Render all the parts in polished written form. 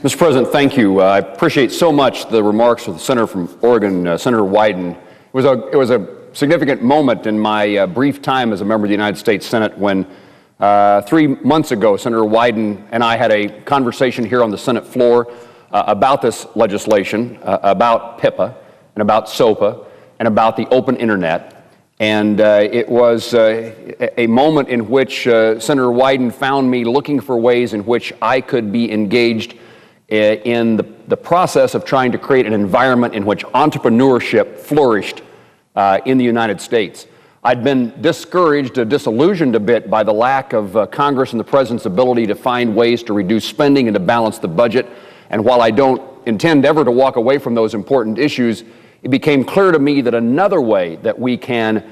Mr. President, thank you. I appreciate so much the remarks of the Senator from Oregon, Senator Wyden. It was a significant moment in my brief time as a member of the United States Senate when 3 months ago, Senator Wyden and I had a conversation here on the Senate floor about this legislation, about PIPA and about SOPA and about the open internet. And it was a moment in which Senator Wyden found me looking for ways in which I could be engaged in the process of trying to create an environment in which entrepreneurship flourished in the United States. I'd been discouraged, disillusioned a bit by the lack of Congress and the President's ability to find ways to reduce spending and to balance the budget. And while I don't intend ever to walk away from those important issues, it became clear to me that another way that we can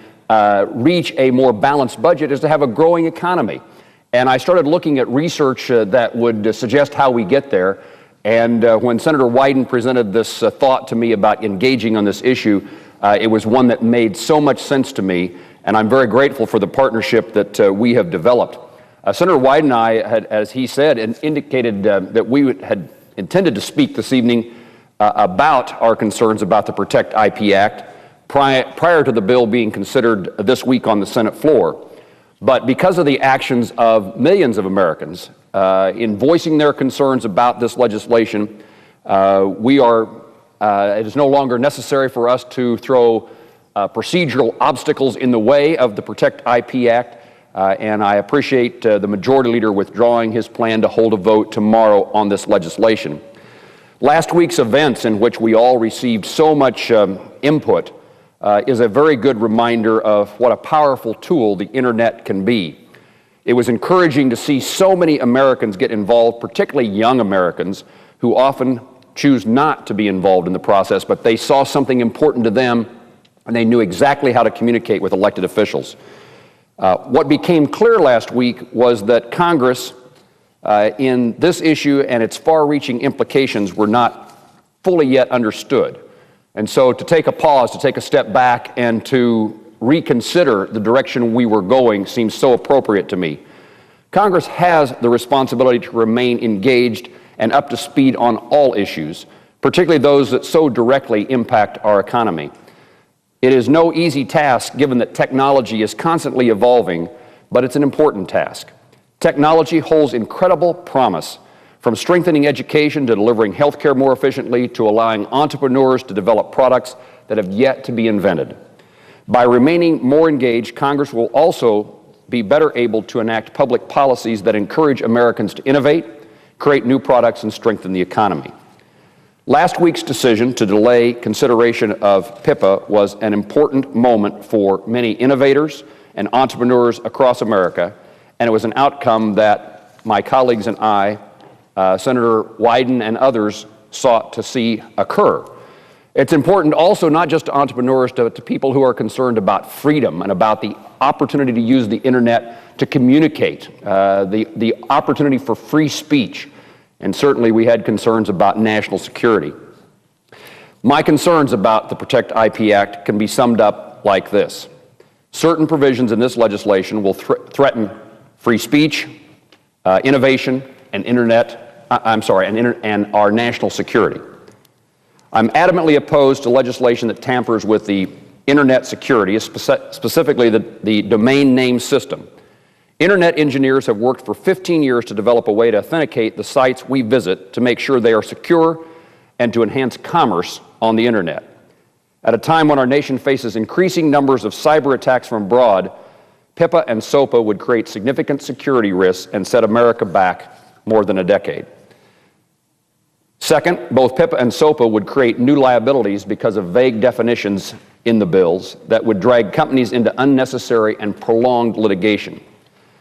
reach a more balanced budget is to have a growing economy. And I started looking at research that would suggest how we get there. And when Senator Wyden presented this thought to me about engaging on this issue, it was one that made so much sense to me, and I'm very grateful for the partnership that we have developed. Senator Wyden and I had, as he said, indicated that we had intended to speak this evening about our concerns about the Protect IP Act prior to the bill being considered this week on the Senate floor. But because of the actions of millions of Americans in voicing their concerns about this legislation, it is no longer necessary for us to throw procedural obstacles in the way of the Protect IP Act, and I appreciate the Majority Leader withdrawing his plan to hold a vote tomorrow on this legislation. Last week's events, in which we all received so much input, is a very good reminder of what a powerful tool the internet can be. It was encouraging to see so many Americans get involved, particularly young Americans, who often choose not to be involved in the process, but they saw something important to them and they knew exactly how to communicate with elected officials. What became clear last week was that Congress, in this issue and its far-reaching implications, were not fully yet understood. And so to take a pause, to take a step back, and to reconsider the direction we were going seems so appropriate to me. Congress has the responsibility to remain engaged and up to speed on all issues, particularly those that so directly impact our economy. It is no easy task given that technology is constantly evolving, but it's an important task. Technology holds incredible promise, from strengthening education to delivering healthcare more efficiently to allowing entrepreneurs to develop products that have yet to be invented. By remaining more engaged, Congress will also be better able to enact public policies that encourage Americans to innovate, create new products, and strengthen the economy. Last week's decision to delay consideration of PIPA was an important moment for many innovators and entrepreneurs across America, and it was an outcome that my colleagues and I, Senator Wyden and others, sought to see occur. It's important also not just to entrepreneurs, to people who are concerned about freedom and about the opportunity to use the internet to communicate, the opportunity for free speech. And certainly we had concerns about national security. My concerns about the Protect IP Act can be summed up like this. Certain provisions in this legislation will threaten free speech, innovation, and and our national security. I'm adamantly opposed to legislation that tampers with the internet security, specifically the domain name system. Internet engineers have worked for 15 years to develop a way to authenticate the sites we visit to make sure they are secure and to enhance commerce on the internet. At a time when our nation faces increasing numbers of cyber attacks from abroad, PIPA and SOPA would create significant security risks and set America back more than a decade. Second, both PIPA and SOPA would create new liabilities because of vague definitions in the bills that would drag companies into unnecessary and prolonged litigation.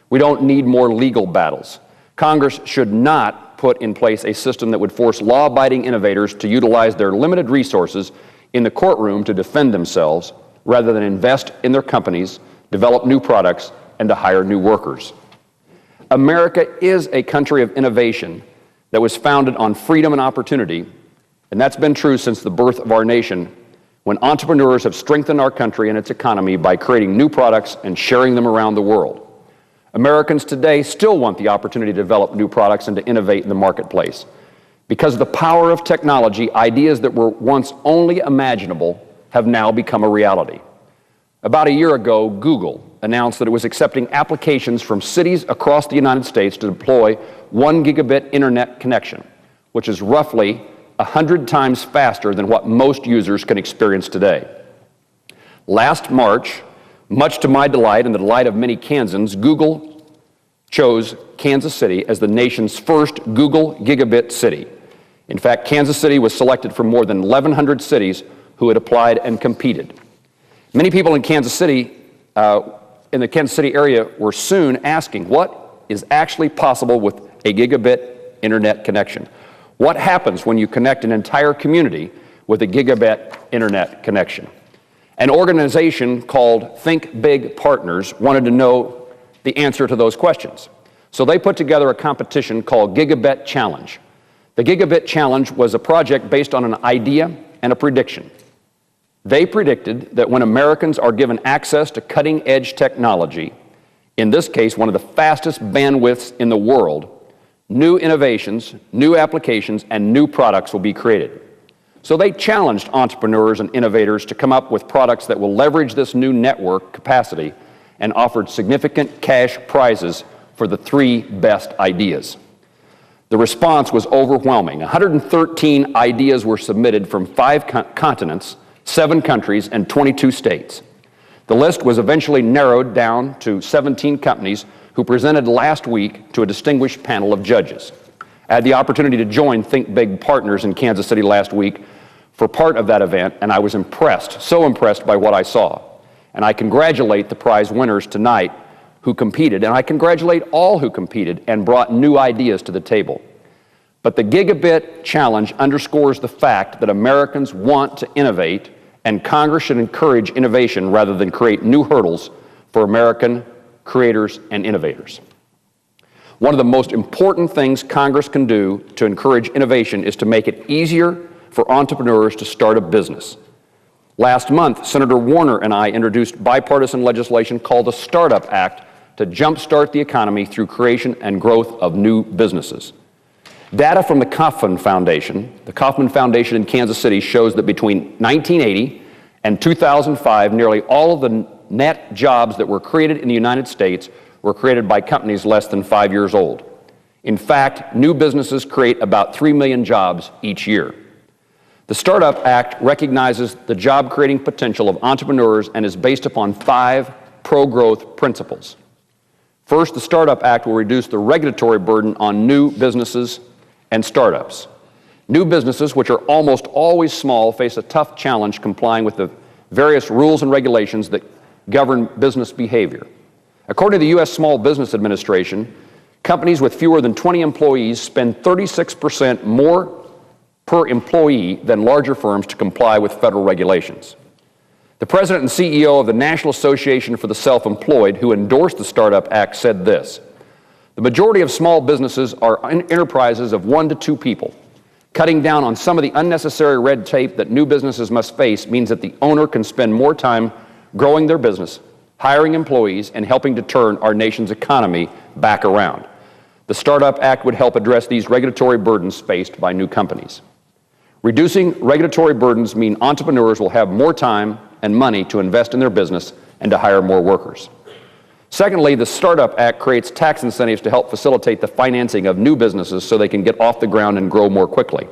We don't need more legal battles. Congress should not put in place a system that would force law-abiding innovators to utilize their limited resources in the courtroom to defend themselves rather than invest in their companies, develop new products, and to hire new workers. America is a country of innovation that was founded on freedom and opportunity, and that's been true since the birth of our nation, when entrepreneurs have strengthened our country and its economy by creating new products and sharing them around the world. Americans today still want the opportunity to develop new products and to innovate in the marketplace. Because of the power of technology, ideas that were once only imaginable have now become a reality. About a year ago, Google announced that it was accepting applications from cities across the United States to deploy 1 gigabit internet connection, which is roughly 100 times faster than what most users can experience today. Last March, much to my delight and the delight of many Kansans, Google chose Kansas City as the nation's first Google Gigabit city. In fact, Kansas City was selected from more than 1,100 cities who had applied and competed. Many people in Kansas City, in the Kansas City area, were soon asking, what is actually possible with a gigabit internet connection? What happens when you connect an entire community with a gigabit internet connection? An organization called Think Big Partners wanted to know the answer to those questions. So they put together a competition called Gigabit Challenge. The Gigabit Challenge was a project based on an idea and a prediction. They predicted that when Americans are given access to cutting-edge technology, in this case, one of the fastest bandwidths in the world, new innovations, new applications, and new products will be created. So they challenged entrepreneurs and innovators to come up with products that will leverage this new network capacity and offered significant cash prizes for the 3 best ideas. The response was overwhelming. 113 ideas were submitted from 5 continents, 7 countries, and 22 states. The list was eventually narrowed down to 17 companies who presented last week to a distinguished panel of judges. I had the opportunity to join Think Big Partners in Kansas City last week for part of that event, and I was impressed, so impressed by what I saw. And I congratulate the prize winners tonight who competed, and I congratulate all who competed and brought new ideas to the table. But the Gigabit Challenge underscores the fact that Americans want to innovate, and Congress should encourage innovation rather than create new hurdles for American creators and innovators. One of the most important things Congress can do to encourage innovation is to make it easier for entrepreneurs to start a business. Last month, Senator Warner and I introduced bipartisan legislation called the Startup Act to jumpstart the economy through creation and growth of new businesses. Data from the Kauffman Foundation in Kansas City shows that between 1980 and 2005, nearly all of the net jobs that were created in the United States were created by companies less than 5 years old. In fact, new businesses create about 3 million jobs each year. The Startup Act recognizes the job-creating potential of entrepreneurs and is based upon 5 pro-growth principles. First, the Startup Act will reduce the regulatory burden on new businesses and startups. New businesses, which are almost always small, face a tough challenge complying with the various rules and regulations that govern business behavior. According to the U.S. Small Business Administration, companies with fewer than 20 employees spend 36% more per employee than larger firms to comply with federal regulations. The president and CEO of the National Association for the Self-Employed, who endorsed the Startup Act, said this: "The majority of small businesses are enterprises of 1 to 2 people. Cutting down on some of the unnecessary red tape that new businesses must face means that the owner can spend more time growing their business, hiring employees, and helping to turn our nation's economy back around. The Startup Act would help address these regulatory burdens faced by new companies. Reducing regulatory burdens mean entrepreneurs will have more time and money to invest in their business and to hire more workers. Secondly, the Startup Act creates tax incentives to help facilitate the financing of new businesses so they can get off the ground and grow more quickly.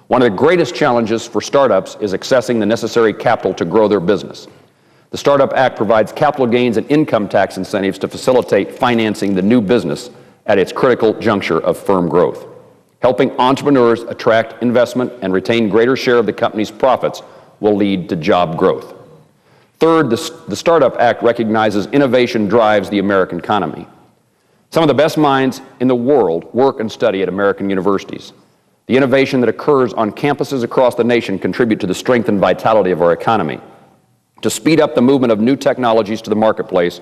One of the greatest challenges for startups is accessing the necessary capital to grow their business. The Startup Act provides capital gains and income tax incentives to facilitate financing the new business at its critical juncture of firm growth. Helping entrepreneurs attract investment and retain greater share of the company's profits will lead to job growth. Third, the Startup Act recognizes innovation drives the American economy. Some of the best minds in the world work and study at American universities. The innovation that occurs on campuses across the nation contribute to the strength and vitality of our economy. To speed up the movement of new technologies to the marketplace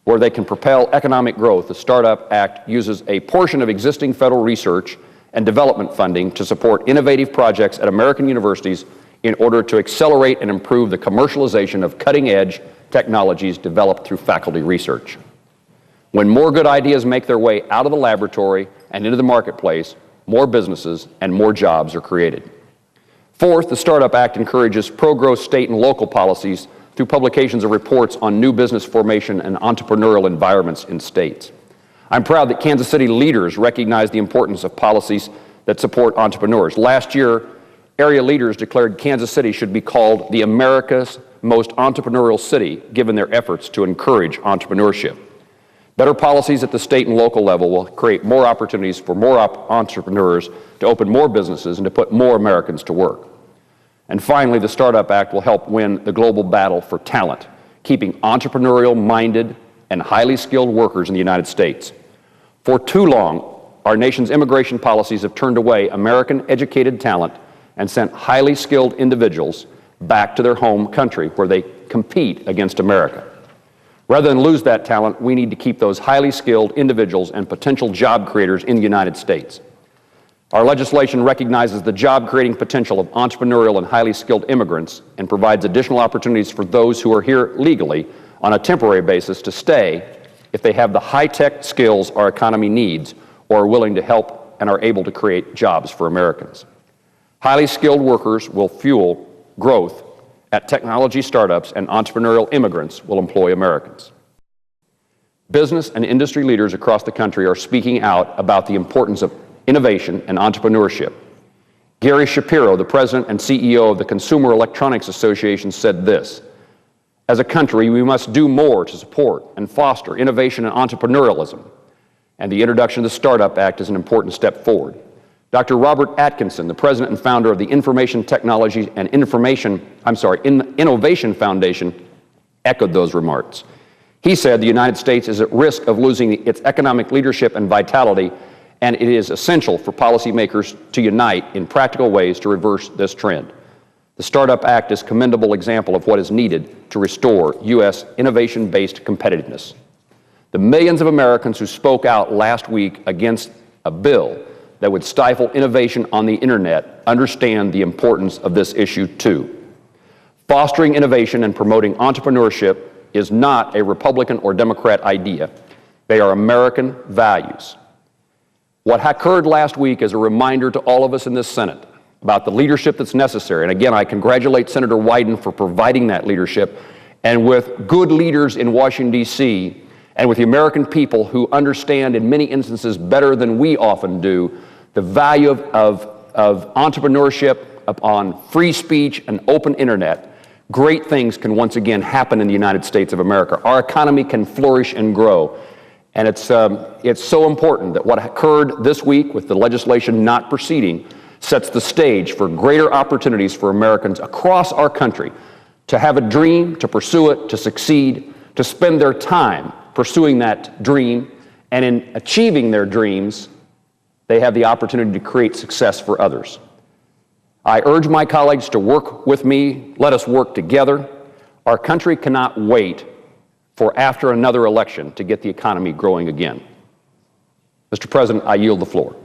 where they can propel economic growth, the Startup Act uses a portion of existing federal research and development funding to support innovative projects at American universities in order to accelerate and improve the commercialization of cutting-edge technologies developed through faculty research. When more good ideas make their way out of the laboratory and into the marketplace, more businesses, and more jobs are created. Fourth, the Startup Act encourages pro-growth state and local policies through publications of reports on new business formation and entrepreneurial environments in states. I'm proud that Kansas City leaders recognize the importance of policies that support entrepreneurs. Last year, area leaders declared Kansas City should be called the America's most entrepreneurial city, given their efforts to encourage entrepreneurship. Better policies at the state and local level will create more opportunities for more entrepreneurs to open more businesses and to put more Americans to work. And finally, the Startup Act will help win the global battle for talent, keeping entrepreneurial-minded and highly skilled workers in the United States. For too long, our nation's immigration policies have turned away American educated talent and sent highly skilled individuals back to their home country where they compete against America. Rather than lose that talent, we need to keep those highly skilled individuals and potential job creators in the United States. Our legislation recognizes the job-creating potential of entrepreneurial and highly skilled immigrants and provides additional opportunities for those who are here legally on a temporary basis to stay if they have the high-tech skills our economy needs or are willing to help and are able to create jobs for Americans. Highly skilled workers will fuel growth at technology startups, and entrepreneurial immigrants will employ Americans. Business and industry leaders across the country are speaking out about the importance of innovation and entrepreneurship. Gary Shapiro, the president and CEO of the Consumer Electronics Association, said this: "As a country, we must do more to support and foster innovation and entrepreneurialism, and the introduction of the Startup Act is an important step forward." Dr. Robert Atkinson, the president and founder of the Information Technology and Innovation Foundation, echoed those remarks. He said the United States is at risk of losing its economic leadership and vitality, and it is essential for policymakers to unite in practical ways to reverse this trend. The Startup Act is a commendable example of what is needed to restore U.S. innovation-based competitiveness. The millions of Americans who spoke out last week against a bill that would stifle innovation on the internet understand the importance of this issue too. Fostering innovation and promoting entrepreneurship is not a Republican or Democrat idea. They are American values. What occurred last week is a reminder to all of us in this Senate about the leadership that's necessary. And again, I congratulate Senator Wyden for providing that leadership, and with good leaders in Washington, D.C., and with the American people who understand in many instances better than we often do the value of entrepreneurship upon free speech and open internet, great things can once again happen in the United States of America. Our economy can flourish and grow. And it's so important that what occurred this week with the legislation not proceeding sets the stage for greater opportunities for Americans across our country to have a dream, to pursue it, to succeed, to spend their time pursuing that dream, and in achieving their dreams, they have the opportunity to create success for others. I urge my colleagues to work with me. Let us work together. Our country cannot wait for after another election to get the economy growing again. Mr. President, I yield the floor.